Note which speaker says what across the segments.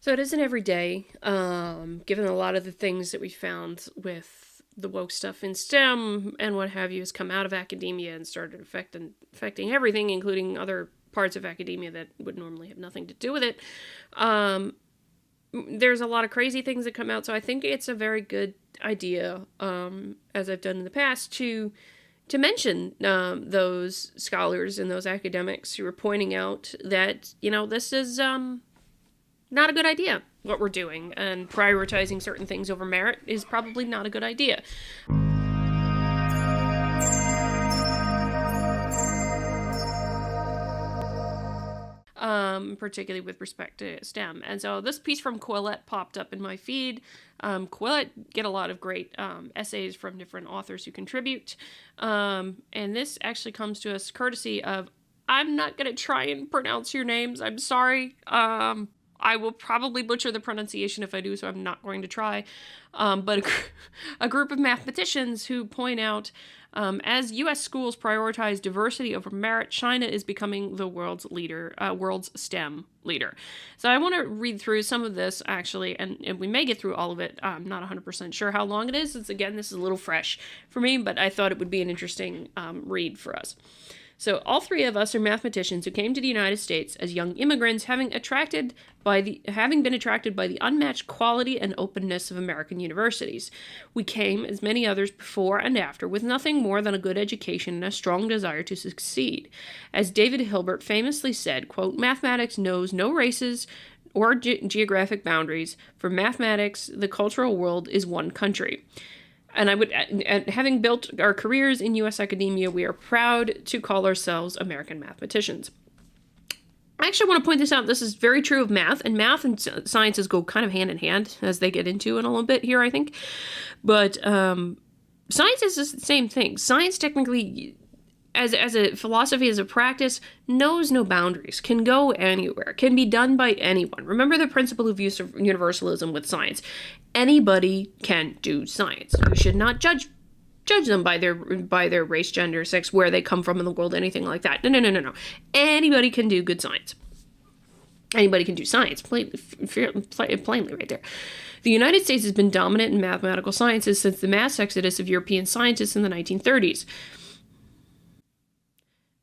Speaker 1: So it isn't every day, given a lot of the things that we found with the woke stuff in STEM and what have you has come out of academia and started affecting everything, including other parts of academia that would normally have nothing to do with it. There's a lot of crazy things that come out, so I think it's a very good idea, as I've done in the past, to mention those scholars and those academics who are pointing out that, this is not a good idea, what we're doing, and prioritizing certain things over merit is probably not a good idea. Particularly with respect to STEM. And so this piece from Quillette popped up in my feed. Quillette get a lot of great essays from different authors who contribute. And this actually comes to us courtesy of, I'm not going to try and pronounce your names. I'm sorry. I will probably butcher the pronunciation if I do, so I'm not going to try. But a group of mathematicians who point out, as U.S. schools prioritize diversity over merit, China is becoming the world's STEM leader. So I want to read through some of this, actually, and we may get through all of it. I'm not 100% sure how long it is. This is a little fresh for me, but I thought it would be an interesting read for us. So all three of us are mathematicians who came to the United States as young immigrants, having been attracted by the unmatched quality and openness of American universities. We came, as many others before and after, with nothing more than a good education and a strong desire to succeed. As David Hilbert famously said, quote, "Mathematics knows no races or geographic boundaries. For mathematics, the cultural world is one country." And having built our careers in U.S. academia, we are proud to call ourselves American mathematicians. I actually want to point this out. This is very true of math, and math and sciences go kind of hand in hand, as they get into in a little bit here, I think. But science is the same thing. Science technically, as a philosophy, as a practice, knows no boundaries, can go anywhere, can be done by anyone. Remember the principle of universalism with science. Anybody can do science. You should not judge them by their race, gender, sex, where they come from in the world, anything like that. No. Anybody can do good science. Anybody can do science, plainly right there. The United States has been dominant in mathematical sciences since the mass exodus of European scientists in the 1930s.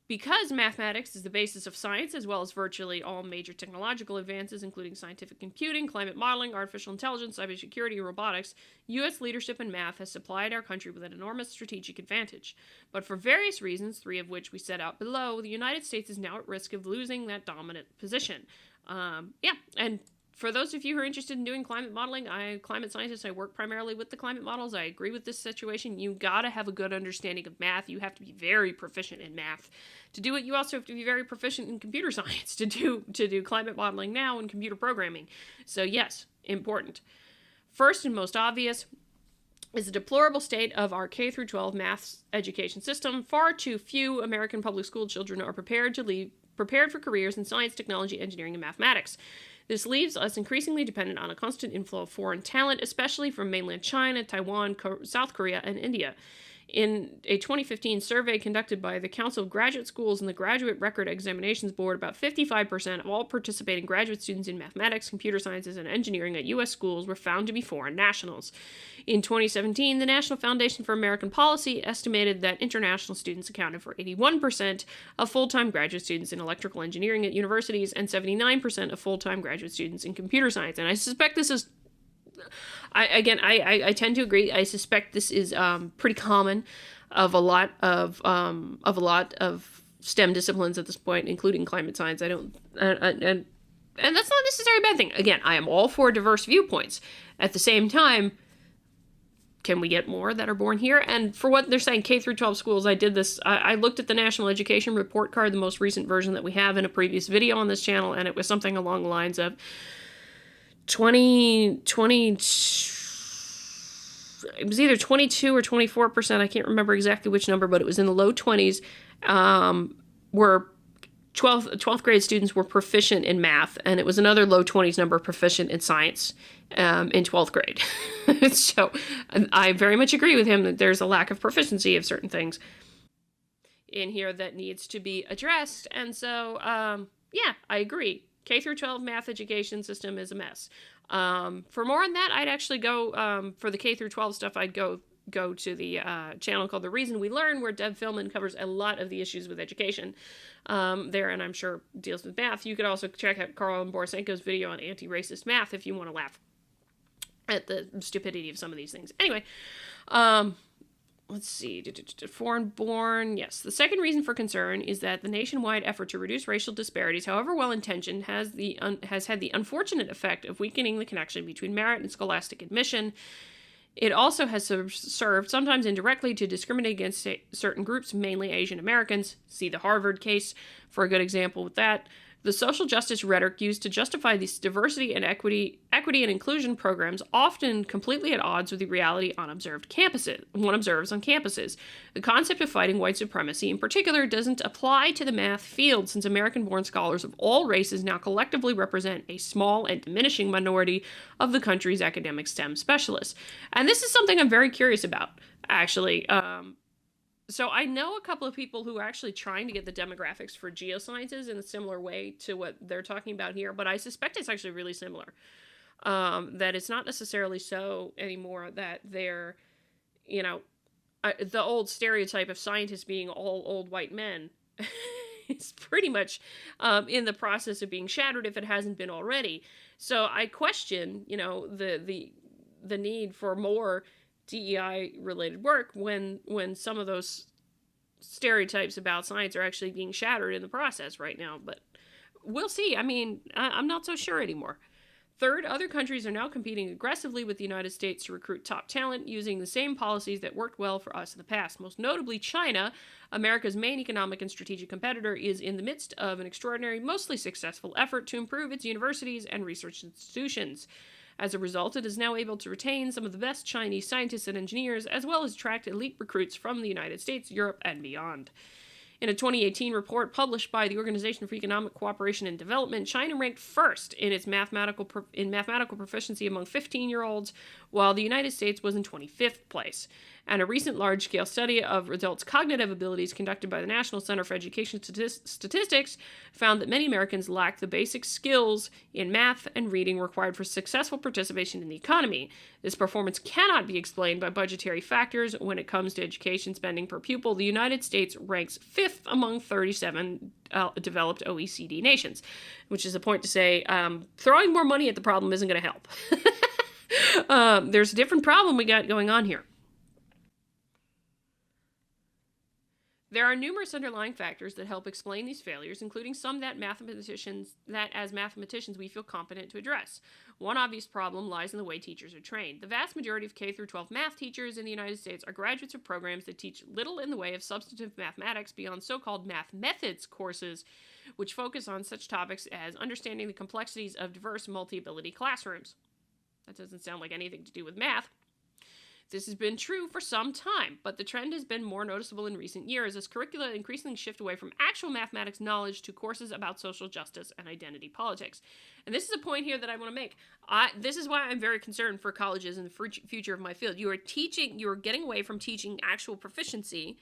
Speaker 1: Because mathematics is the basis of science, as well as virtually all major technological advances, including scientific computing, climate modeling, artificial intelligence, cybersecurity, and robotics, U.S. leadership in math has supplied our country with an enormous strategic advantage. But for various reasons, three of which we set out below, the United States is now at risk of losing that dominant position. And for those of you who are interested in doing climate modeling, I'm a climate scientist. I work primarily with the climate models. I agree with this situation. You gotta have a good understanding of math. You have to be very proficient in math to do it. You also have to be very proficient in computer science to do climate modeling now and computer programming. So yes, important. First and most obvious is the deplorable state of our K-12 math education system. Far too few American public school children are prepared for careers in science, technology, engineering, and mathematics. This leaves us increasingly dependent on a constant inflow of foreign talent, especially from mainland China, Taiwan, South Korea, and India. In a 2015 survey conducted by the Council of Graduate Schools and the Graduate Record Examinations Board, about 55% of all participating graduate students in mathematics, computer sciences, and engineering at U.S. schools were found to be foreign nationals. In 2017, the National Foundation for American Policy estimated that international students accounted for 81% of full-time graduate students in electrical engineering at universities and 79% of full-time graduate students in computer science. And I suspect this is I tend to agree. I suspect this is pretty common of a lot of STEM disciplines at this point, including climate science. And that's not necessarily a bad thing. Again, I am all for diverse viewpoints. At the same time, can we get more that are born here? And for what they're saying, K-12 schools, I did this. I looked at the National Education Report Card, the most recent version that we have, in a previous video on this channel, and it was something along the lines of 20, it was either 22 or 24%, I can't remember exactly which number, but it was in the low 20s, where 12th grade students were proficient in math, and it was another low 20s number proficient in science in 12th grade. So I very much agree with him that there's a lack of proficiency of certain things in here that needs to be addressed, and so, yeah, I agree. K through 12 math education system is a mess. For more on that, I'd actually go, for the K through 12 stuff, I'd go to the channel called The Reason We Learn, where Deb Philman covers a lot of the issues with education there, and I'm sure deals with math. You could also check out Carl Borisenko's video on anti-racist math if you want to laugh at the stupidity of some of these things. Anyway, let's see. Foreign-born. Yes. The second reason for concern is that the nationwide effort to reduce racial disparities, however well-intentioned, has had the unfortunate effect of weakening the connection between merit and scholastic admission. It also has served, sometimes indirectly, to discriminate against certain groups, mainly Asian Americans. See the Harvard case for a good example with that. The social justice rhetoric used to justify these diversity and equity and inclusion programs, often completely at odds with the reality one observes on campuses. The concept of fighting white supremacy, in particular, doesn't apply to the math field, since American-born scholars of all races now collectively represent a small and diminishing minority of the country's academic STEM specialists. And this is something I'm very curious about, actually. So I know a couple of people who are actually trying to get the demographics for geosciences in a similar way to what they're talking about here, but I suspect it's actually really similar. That it's not necessarily so anymore that they're, the old stereotype of scientists being all old white men is pretty much in the process of being shattered if it hasn't been already. So I question, the need for more DEI related work when some of those stereotypes about science are actually being shattered in the process right now. But we'll see. I mean, I'm not so sure anymore. Third, other countries are now competing aggressively with the United States to recruit top talent using the same policies that worked well for us in the past. Most notably, China, America's main economic and strategic competitor, is in the midst of an extraordinary, mostly successful effort to improve its universities and research institutions. As a result, it is now able to retain some of the best Chinese scientists and engineers, as well as attract elite recruits from the United States, Europe, and beyond. In a 2018 report published by the Organization for Economic Cooperation and Development, China ranked first in its mathematical proficiency among 15-year-olds, while the United States was in 25th place. And a recent large-scale study of adults' cognitive abilities conducted by the National Center for Education Statistics found that many Americans lack the basic skills in math and reading required for successful participation in the economy. This performance cannot be explained by budgetary factors. When it comes to education spending per pupil, the United States ranks 5th among 37 developed OECD nations, which is a point to say throwing more money at the problem isn't going to help. There's a different problem we got going on here. There are numerous underlying factors that help explain these failures, including some that as mathematicians we feel competent to address. One obvious problem lies in the way teachers are trained. The vast majority of K through 12 math teachers in the United States are graduates of programs that teach little in the way of substantive mathematics beyond so-called math methods courses, which focus on such topics as understanding the complexities of diverse multi-ability classrooms. That doesn't sound like anything to do with math. This has been true for some time, but the trend has been more noticeable in recent years as curricula increasingly shift away from actual mathematics knowledge to courses about social justice and identity politics. And this is a point here that I want to make. This is why I'm very concerned for colleges and the future of my field. You are getting away from teaching actual proficiency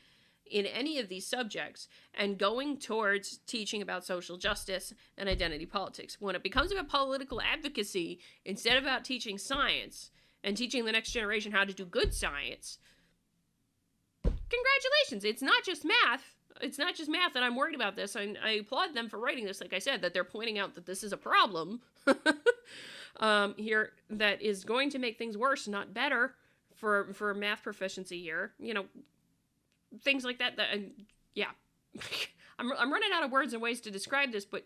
Speaker 1: in any of these subjects and going towards teaching about social justice and identity politics. When it becomes about political advocacy instead of about teaching science and teaching the next generation how to do good science, congratulations. It's not just math. It's not just math that I'm worried about this. I applaud them for writing this. Like I said, that they're pointing out that this is a problem here that is going to make things worse, not better for math proficiency here. Things like that. Yeah. I'm running out of words and ways to describe this, but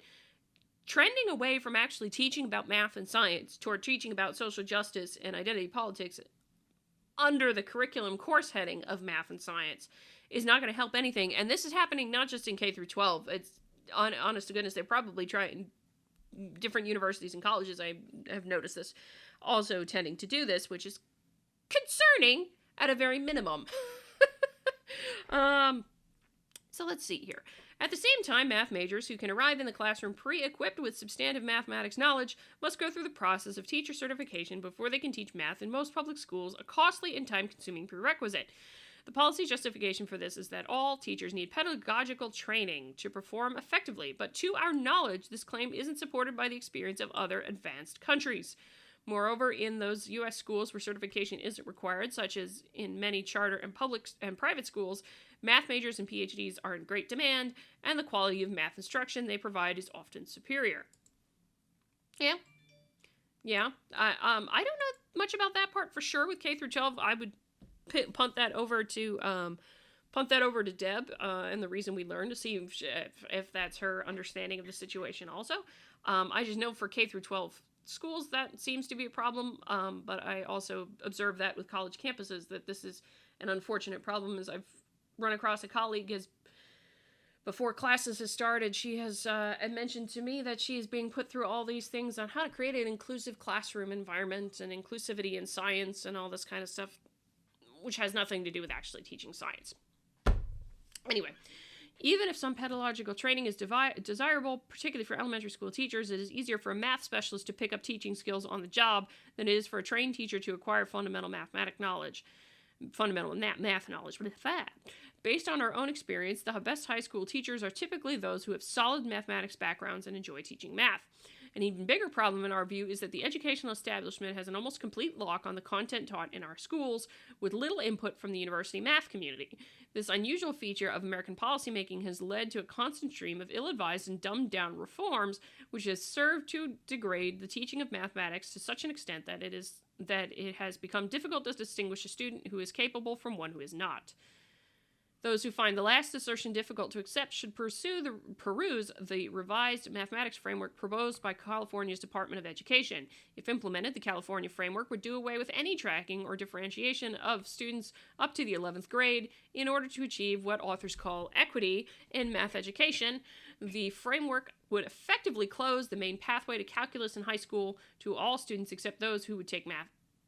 Speaker 1: trending away from actually teaching about math and science toward teaching about social justice and identity politics under the curriculum course heading of math and science is not going to help anything. And this is happening not just in K through 12. It's honest to goodness, they're probably trying different universities and colleges. I have noticed this also tending to do this, which is concerning at a very minimum. So let's see here. At the same time, math majors who can arrive in the classroom pre-equipped with substantive mathematics knowledge must go through the process of teacher certification before they can teach math in most public schools, a costly and time-consuming prerequisite. The policy justification for this is that all teachers need pedagogical training to perform effectively, but to our knowledge, this claim isn't supported by the experience of other advanced countries. Moreover, in those U.S. schools where certification isn't required, such as in many charter and public and private schools, math majors and PhDs are in great demand, and the quality of math instruction they provide is often superior. Yeah. I don't know much about that part for sure with K through 12. I would punt that over to Deb and the reason we learn to see if that's her understanding of the situation also. I just know for K through 12 schools that seems to be a problem, but I also observe that with college campuses that this is an unfortunate problem, as I've run across a colleague before classes have started, she has mentioned to me that she is being put through all these things on how to create an inclusive classroom environment and inclusivity in science and all this kind of stuff, which has nothing to do with actually teaching science. Anyway, even if some pedagogical training is desirable, particularly for elementary school teachers, it is easier for a math specialist to pick up teaching skills on the job than it is for a trained teacher to acquire fundamental math knowledge. Based on our own experience, the best high school teachers are typically those who have solid mathematics backgrounds and enjoy teaching math. An even bigger problem in our view is that the educational establishment has an almost complete lock on the content taught in our schools, with little input from the university math community. This unusual feature of American policymaking has led to a constant stream of ill-advised and dumbed-down reforms, which has served to degrade the teaching of mathematics to such an extent that it has become difficult to distinguish a student who is capable from one who is not. Those who find the last assertion difficult to accept should peruse the revised mathematics framework proposed by California's Department of Education. If implemented, the California framework would do away with any tracking or differentiation of students up to the 11th grade in order to achieve what authors call equity in math education. The framework would effectively close the main pathway to calculus in high school to all students except those who would take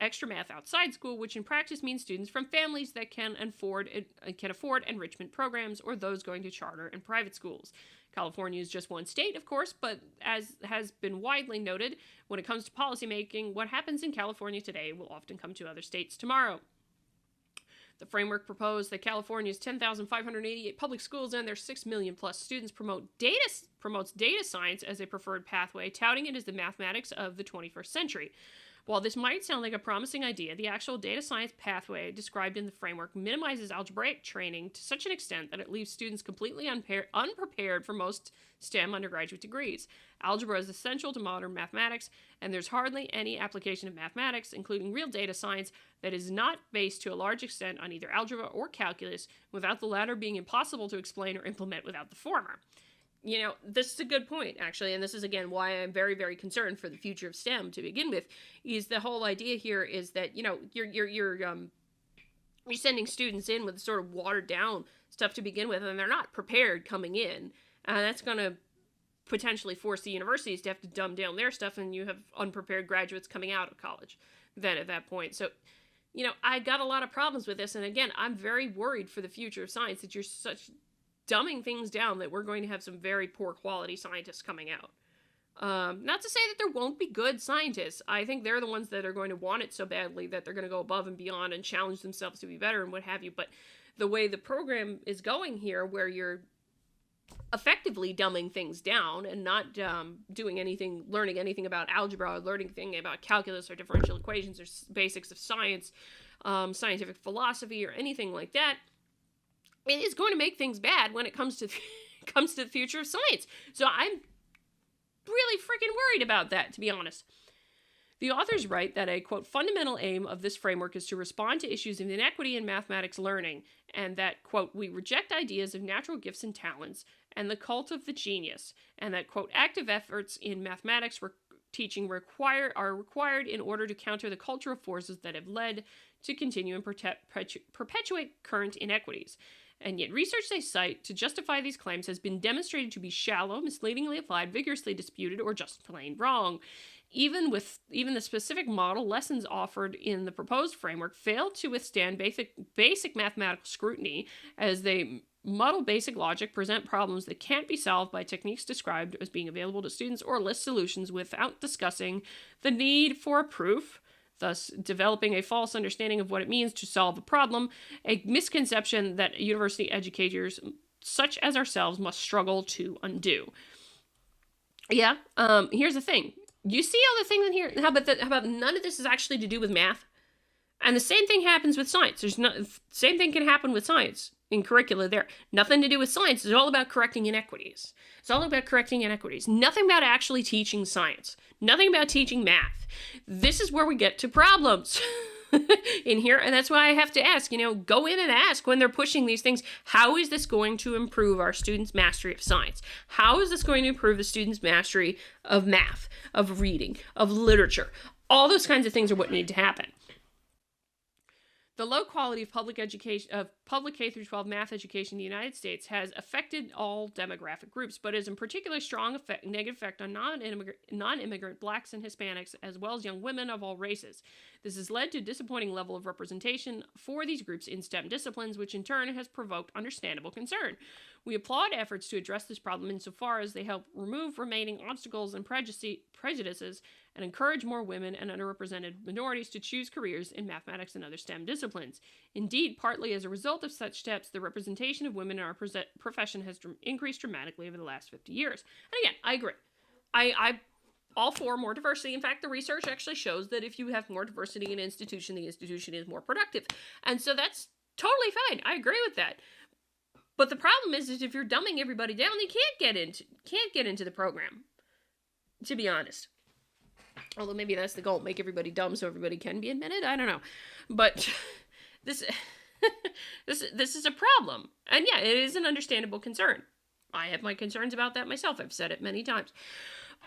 Speaker 1: extra math outside school, which in practice means students from families that can afford enrichment programs or those going to charter and private schools. California is just one state, of course, but as has been widely noted, when it comes to policymaking, what happens in California today will often come to other states tomorrow. The framework proposed that California's 10,588 public schools and their 6 million plus students promotes data science as a preferred pathway, touting it as the mathematics of the 21st century. While this might sound like a promising idea, the actual data science pathway described in the framework minimizes algebraic training to such an extent that it leaves students completely unprepared for most STEM undergraduate degrees. Algebra is essential to modern mathematics, and there's hardly any application of mathematics, including real data science, that is not based to a large extent on either algebra or calculus, without the latter being impossible to explain or implement without the former. You know, this is a good point, actually, and this is, again, why I'm very, very concerned for the future of STEM to begin with, is the whole idea here is that, you know, you're sending students in with sort of watered-down stuff to begin with, and they're not prepared coming in. That's going to potentially force the universities to have to dumb down their stuff, and you have unprepared graduates coming out of college then at that point. So, you know, I got a lot of problems with this, and again, I'm very worried for the future of science that you're dumbing things down that we're going to have some very poor quality scientists coming out. Not to say that there won't be good scientists. I think they're the ones that are going to want it so badly that they're going to go above and beyond and challenge themselves to be better and what have you. But the way the program is going here, where you're effectively dumbing things down and not learning anything about algebra, or learning anything about calculus or differential equations or basics of science, scientific philosophy or anything like that, it is going to make things bad when it comes to the future of science. So I'm really freaking worried about that, to be honest. The authors write that a, quote, fundamental aim of this framework is to respond to issues of inequity in mathematics learning, and that, quote, we reject ideas of natural gifts and talents and the cult of the genius, and that, quote, active efforts in mathematics teaching are required in order to counter the cultural forces that have led to continue and perpetuate current inequities. And yet research they cite to justify these claims has been demonstrated to be shallow, misleadingly applied, vigorously disputed, or just plain wrong. Even the specific model lessons offered in the proposed framework failed to withstand basic mathematical scrutiny, as they muddle basic logic, present problems that can't be solved by techniques described as being available to students, or list solutions without discussing the need for a proof, thus developing a false understanding of what it means to solve a problem, a misconception that university educators such as ourselves must struggle to undo. Yeah, here's the thing. You see all the things in here? How about none of this is actually to do with math? And the same thing happens with science. Same thing can happen with science in curricula there. Nothing to do with science. It's all about correcting inequities. It's all about correcting inequities. Nothing about actually teaching science. Nothing about teaching math. This is where we get to problems in here. And that's why I have to ask, go in and ask when they're pushing these things, how is this going to improve our students' mastery of science? How is this going to improve the students' mastery of math, of reading, of literature? All those kinds of things are what need to happen. The low quality of public K through 12 math education in the United States has affected all demographic groups, but is in particular strong negative effect on non-immigrant blacks and Hispanics, as well as young women of all races. This has led to a disappointing level of representation for these groups in STEM disciplines, which in turn has provoked understandable concern. We applaud efforts to address this problem insofar as they help remove remaining obstacles and prejudices and encourage more women and underrepresented minorities to choose careers in mathematics and other STEM disciplines. Indeed, partly as a result of such steps, the representation of women in our profession has increased dramatically over the last 50 years. And again, I agree. I all for more diversity. In fact, the research actually shows that if you have more diversity in an institution, the institution is more productive. And so that's totally fine. I agree with that. But the problem is if you're dumbing everybody down, they can't get into the program, to be honest. Although maybe that's the goal, make everybody dumb so everybody can be admitted. I don't know. But this is a problem. And yeah, it is an understandable concern. I have my concerns about that myself. I've said it many times.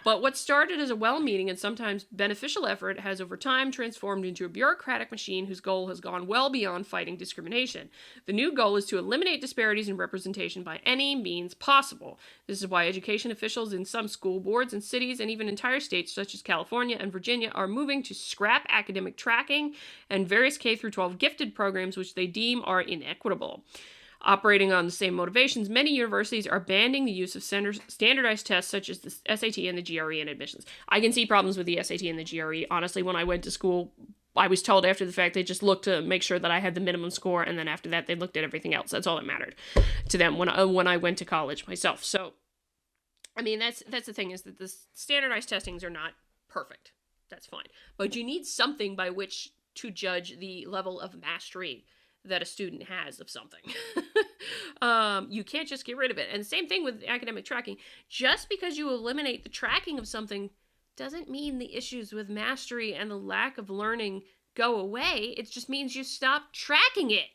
Speaker 1: But what started as a well-meaning and sometimes beneficial effort has over time transformed into a bureaucratic machine whose goal has gone well beyond fighting discrimination. The new goal is to eliminate disparities in representation by any means possible. This is why education officials in some school boards and cities and even entire states such as California and Virginia are moving to scrap academic tracking and various K-12 gifted programs which they deem are inequitable. Operating on the same motivations, many universities are banning the use of standardized tests such as the SAT and the GRE in admissions. I can see problems with the SAT and the GRE. Honestly, when I went to school, I was told after the fact they just looked to make sure that I had the minimum score, and then after that they looked at everything else. That's all that mattered to them when I went to college myself. So, I mean, that's the thing, is that the standardized testings are not perfect. That's fine. But you need something by which to judge the level of mastery that a student has of something. You can't just get rid of it. And the same thing with academic tracking. Just because you eliminate the tracking of something doesn't mean the issues with mastery and the lack of learning go away. It just means you stop tracking it.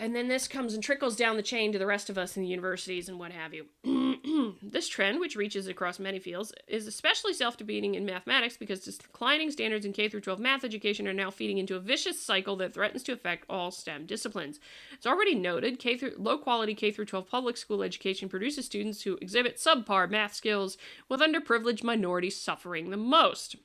Speaker 1: And then this comes and trickles down the chain to the rest of us in the universities and what have you. This trend, which reaches across many fields, is especially self-defeating in mathematics because declining standards in K-12 math education are now feeding into a vicious cycle that threatens to affect all STEM disciplines. It's already noted, low-quality K-12 public school education produces students who exhibit subpar math skills, with underprivileged minorities suffering the most.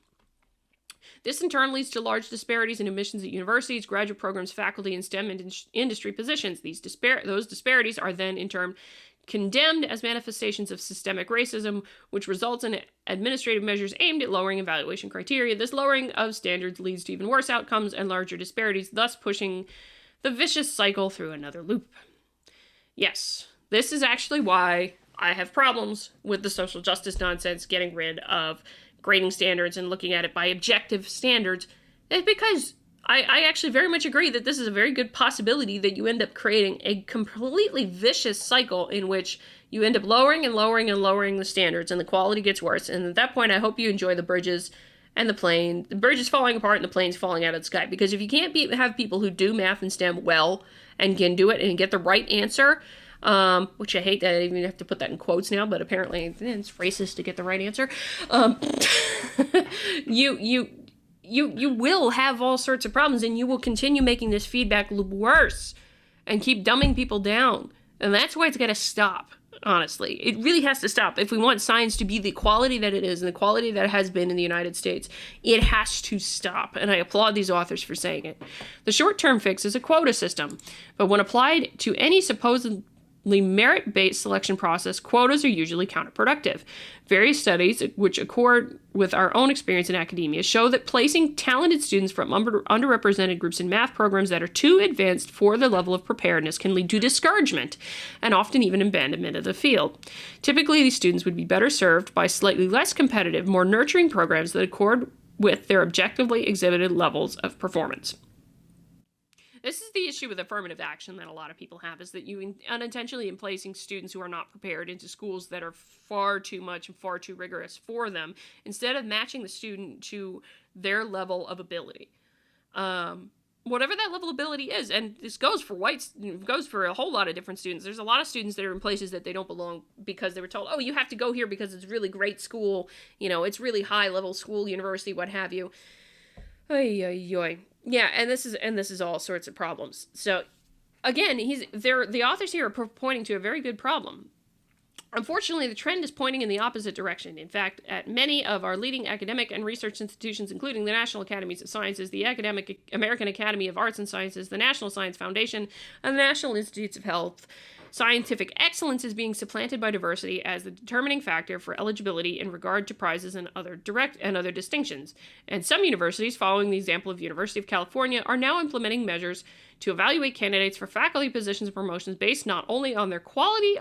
Speaker 1: This in turn leads to large disparities in admissions at universities, graduate programs, faculty, and STEM industry positions. Those disparities are then in turn condemned as manifestations of systemic racism, which results in administrative measures aimed at lowering evaluation criteria. This lowering of standards leads to even worse outcomes and larger disparities, thus pushing the vicious cycle through another loop. Yes, this is actually why I have problems with the social justice nonsense, getting rid of grading standards and looking at it by objective standards. It's because I actually very much agree that this is a very good possibility that you end up creating a completely vicious cycle in which you end up lowering and lowering and lowering the standards, and the quality gets worse. And at that point, I hope you enjoy the bridges and the plane. The bridge is falling apart and the plane's falling out of the sky. Because if you can't have people who do math and STEM well and can do it and get the right answer, which I hate that I even have to put that in quotes now, but apparently it's racist to get the right answer. You will have all sorts of problems, and you will continue making this feedback loop worse and keep dumbing people down. And that's why it's got to stop, honestly. It really has to stop. If we want science to be the quality that it is and the quality that it has been in the United States, it has to stop. And I applaud these authors for saying it. The short-term fix is a quota system, but when applied to any supposedly merit-based selection process, quotas are usually counterproductive. Various studies which accord with our own experience in academia show that placing talented students from underrepresented groups in math programs that are too advanced for their level of preparedness can lead to discouragement and often even abandonment of the field. Typically, these students would be better served by slightly less competitive, more nurturing programs that accord with their objectively exhibited levels of performance. This is the issue with affirmative action that a lot of people have, is that you unintentionally in placing students who are not prepared into schools that are far too much and far too rigorous for them, instead of matching the student to their level of ability. Whatever that level of ability is, and this goes for whites, goes for a whole lot of different students. There's a lot of students that are in places that they don't belong because they were told, oh, you have to go here because it's a really great school, it's really high level school, university, what have you. Yeah, and this is all sorts of problems. So, again, the authors here are pointing to a very good problem. Unfortunately, the trend is pointing in the opposite direction. In fact, at many of our leading academic and research institutions, including the National Academies of Sciences, the American Academy of Arts and Sciences, the National Science Foundation, and the National Institutes of Health, scientific excellence is being supplanted by diversity as the determining factor for eligibility in regard to prizes and other distinctions. And some universities, following the example of University of California, are now implementing measures to evaluate candidates for faculty positions and promotions based not only on the quality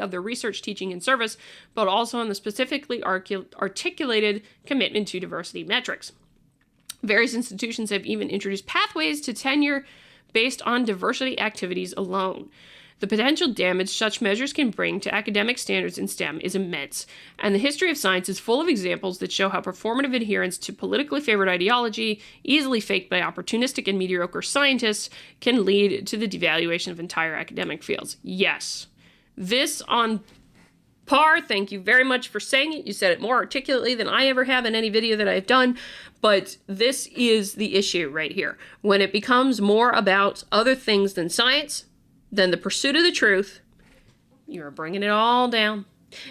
Speaker 1: of their research, teaching, and service, but also on the specifically articulated commitment to diversity metrics. Various institutions have even introduced pathways to tenure based on diversity activities alone. The potential damage such measures can bring to academic standards in STEM is immense, and the history of science is full of examples that show how performative adherence to politically favored ideology, easily faked by opportunistic and mediocre scientists, can lead to the devaluation of entire academic fields. Yes, this on par, thank you very much for saying it. You said it more articulately than I ever have in any video that I've done, but this is the issue right here. When it becomes more about other things than science, than the pursuit of the truth, you're bringing it all down.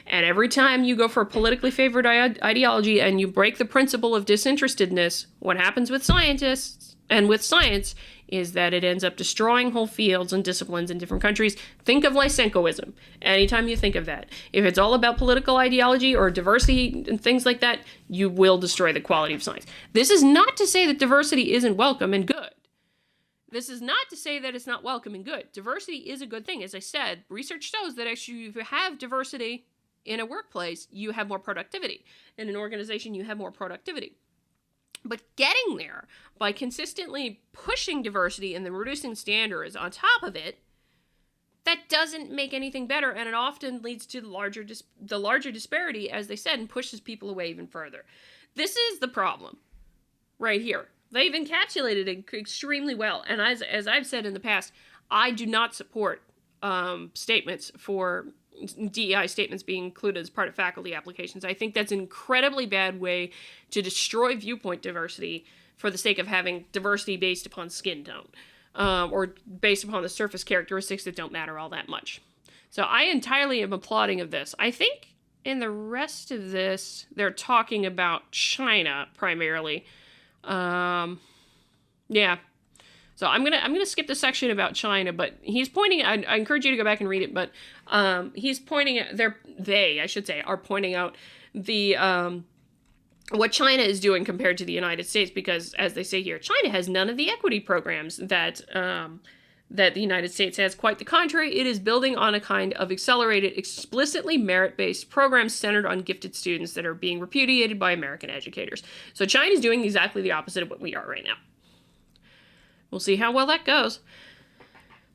Speaker 1: And every time you go for a politically favored ideology and you break the principle of disinterestedness, what happens with scientists and with science is that it ends up destroying whole fields and disciplines in different countries. Think of Lysenkoism. Anytime you think of that. If it's all about political ideology or diversity and things like that, you will destroy the quality of science. This is not to say that diversity isn't welcome and good. This is not to say that it's not welcome and good. Diversity is a good thing. As I said, research shows that actually if you have diversity in a workplace, you have more productivity. In an organization, you have more productivity. But getting there by consistently pushing diversity and then reducing standards on top of it, that doesn't make anything better, and it often leads to the larger disparity, as they said, and pushes people away even further. This is the problem right here. They've encapsulated it extremely well, and as I've said in the past, I do not support statements for DEI statements being included as part of faculty applications. I think that's an incredibly bad way to destroy viewpoint diversity for the sake of having diversity based upon skin tone, or based upon the surface characteristics that don't matter all that much. So I entirely am applauding of this. I think in the rest of this, they're talking about China primarily. Yeah. So I'm gonna skip the section about China, but he's pointing. I encourage you to go back and read it. But he's pointing at are pointing out the what China is doing compared to the United States, because as they say here, China has none of the equity programs that the United States has. Quite the contrary, it is building on a kind of accelerated, explicitly merit-based programs centered on gifted students that are being repudiated by American educators. So China's doing exactly the opposite of what we are right now. We'll see how well that goes.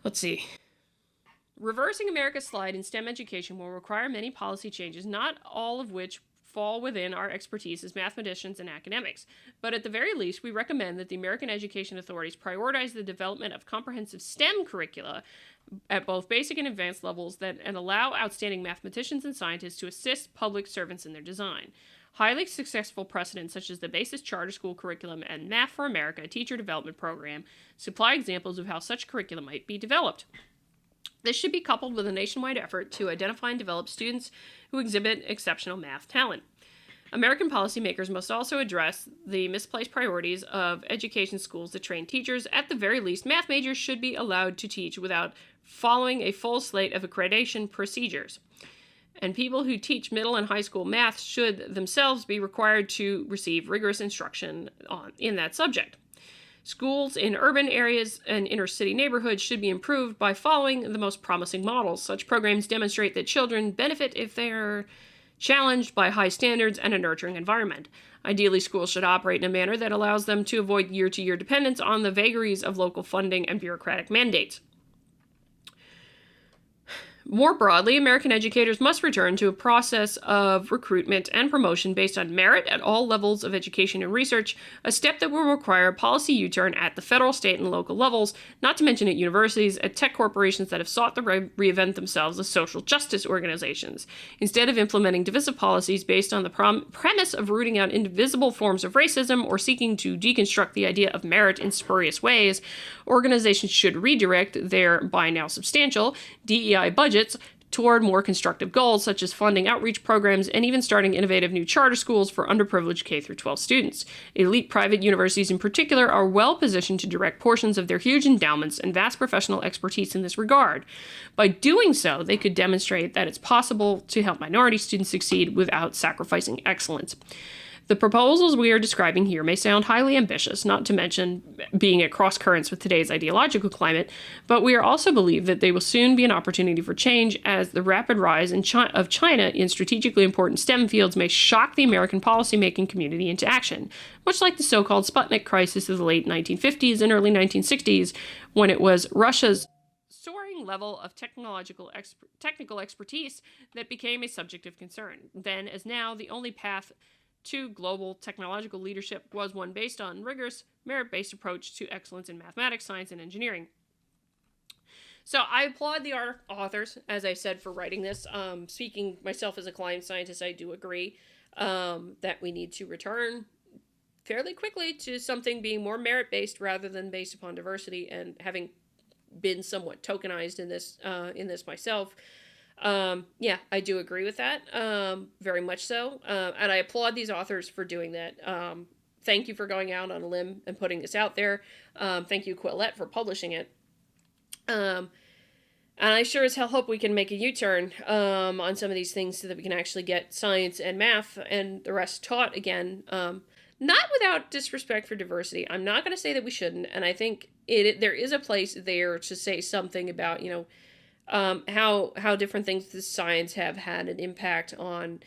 Speaker 1: Let's see. Reversing America's slide in STEM education will require many policy changes, not all of which fall within our expertise as mathematicians and academics. But at the very least, we recommend that the American education authorities prioritize the development of comprehensive STEM curricula at both basic and advanced levels and allow outstanding mathematicians and scientists to assist public servants in their design. Highly successful precedents such as the Basis Charter School Curriculum and Math for America Teacher Development Program supply examples of how such curriculum might be developed. This should be coupled with a nationwide effort to identify and develop students who exhibit exceptional math talent. American policymakers must also address the misplaced priorities of education schools that train teachers. At the very least, math majors should be allowed to teach without following a full slate of accreditation procedures. And people who teach middle and high school math should themselves be required to receive rigorous instruction in that subject. Schools in urban areas and inner-city neighborhoods should be improved by following the most promising models. Such programs demonstrate that children benefit if they are challenged by high standards and a nurturing environment. Ideally, schools should operate in a manner that allows them to avoid year-to-year dependence on the vagaries of local funding and bureaucratic mandates. More broadly, American educators must return to a process of recruitment and promotion based on merit at all levels of education and research, a step that will require a policy U-turn at the federal, state, and local levels, not to mention at universities, at tech corporations that have sought to reinvent themselves as social justice organizations. Instead of implementing divisive policies based on the premise of rooting out indivisible forms of racism or seeking to deconstruct the idea of merit in spurious ways, organizations should redirect their, by now substantial, DEI budgets toward more constructive goals, such as funding outreach programs and even starting innovative new charter schools for underprivileged K-12 students. Elite private universities in particular are well positioned to direct portions of their huge endowments and vast professional expertise in this regard. By doing so, they could demonstrate that it's possible to help minority students succeed without sacrificing excellence. The proposals we are describing here may sound highly ambitious, not to mention being at cross currents with today's ideological climate, but we also believe that they will soon be an opportunity for change as the rapid rise of China in strategically important STEM fields may shock the American policymaking community into action, much like the so-called Sputnik crisis of the late 1950s and early 1960s, when it was Russia's soaring level of technical expertise that became a subject of concern. Then, as now, the only path to global technological leadership was one based on rigorous, merit-based approach to excellence in mathematics, science, and engineering. So I applaud the authors, as I said, for writing this. Speaking myself as a climate scientist, I do agree that we need to return fairly quickly to something being more merit-based rather than based upon diversity. And having been somewhat tokenized in this myself, yeah, I do agree with that, very much so, and I applaud these authors for doing that. Thank you for going out on a limb and putting this out there. Thank you, Quillette, for publishing it. And I sure as hell hope we can make a U-turn on some of these things so that we can actually get science and math and the rest taught again, not without disrespect for diversity. I'm not going to say that we shouldn't, and I think there is a place there to say something about, how different things with science have had an impact on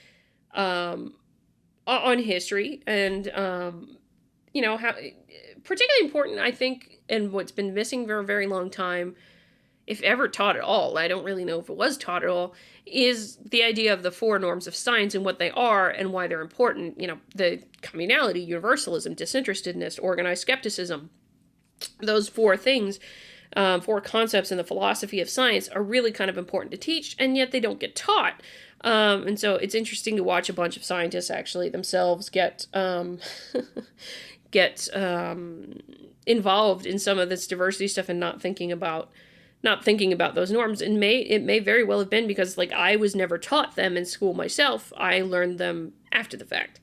Speaker 1: history, and how particularly important, I think, and what's been missing for a very long time, if ever taught at all, I don't really know if it was taught at all, is the idea of the four norms of science and what they are and why they're important. The communality, universalism, disinterestedness, organized skepticism. Those four things, four concepts in the philosophy of science are really kind of important to teach, and yet they don't get taught. And so it's interesting to watch a bunch of scientists actually themselves get involved in some of this diversity stuff and not thinking about those norms. And it may very well have been because, like, I was never taught them in school myself. I learned them after the fact.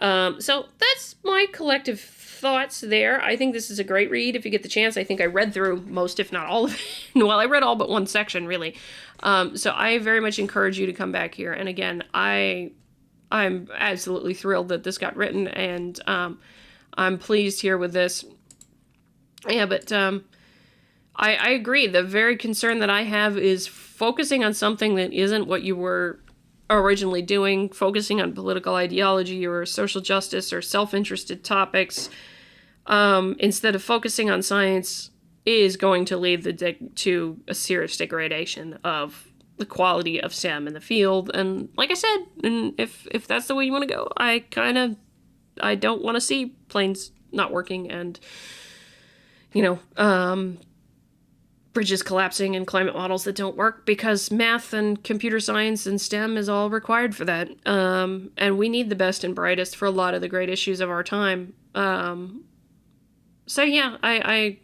Speaker 1: So that's my collective thoughts there. I think this is a great read if you get the chance. I think I read through most, if not all of it. Well, I read all but one section, really. So I very much encourage you to come back here. And again, I'm absolutely thrilled that this got written, and I'm pleased here with this. Yeah, but I agree. The very concern that I have is focusing on something that isn't what you were originally doing, focusing on political ideology or social justice or self-interested topics, instead of focusing on science, is going to lead to a serious degradation of the quality of STEM in the field. And like I said, and if that's the way you want to go, I don't want to see planes not working and, bridges collapsing and climate models that don't work, because math and computer science and STEM is all required for that. And we need the best and brightest for a lot of the great issues of our time. So yeah, I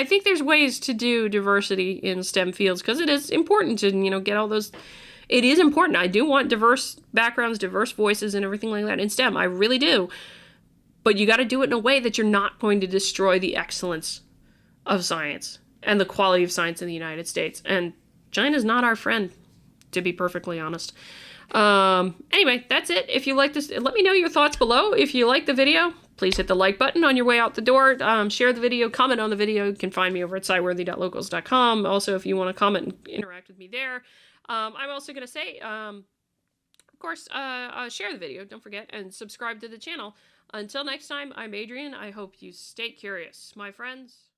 Speaker 1: think there's ways to do diversity in STEM fields, because it is important to, get all those. It is important. I do want diverse backgrounds, diverse voices, and everything like that in STEM. I really do. But you got to do it in a way that you're not going to destroy the excellence of science and the quality of science in the United States. And China's not our friend. to be perfectly honest. Anyway, that's it. If you like this, let me know your thoughts below. If you like the video, please hit the like button on your way out the door. Share the video, comment on the video. You can find me over at sciworthy.locals.com. Also, if you want to comment and interact with me there. I'm also going to say, of course, share the video, don't forget, and subscribe to the channel. Until next time, I'm Adrian. I hope you stay curious, my friends.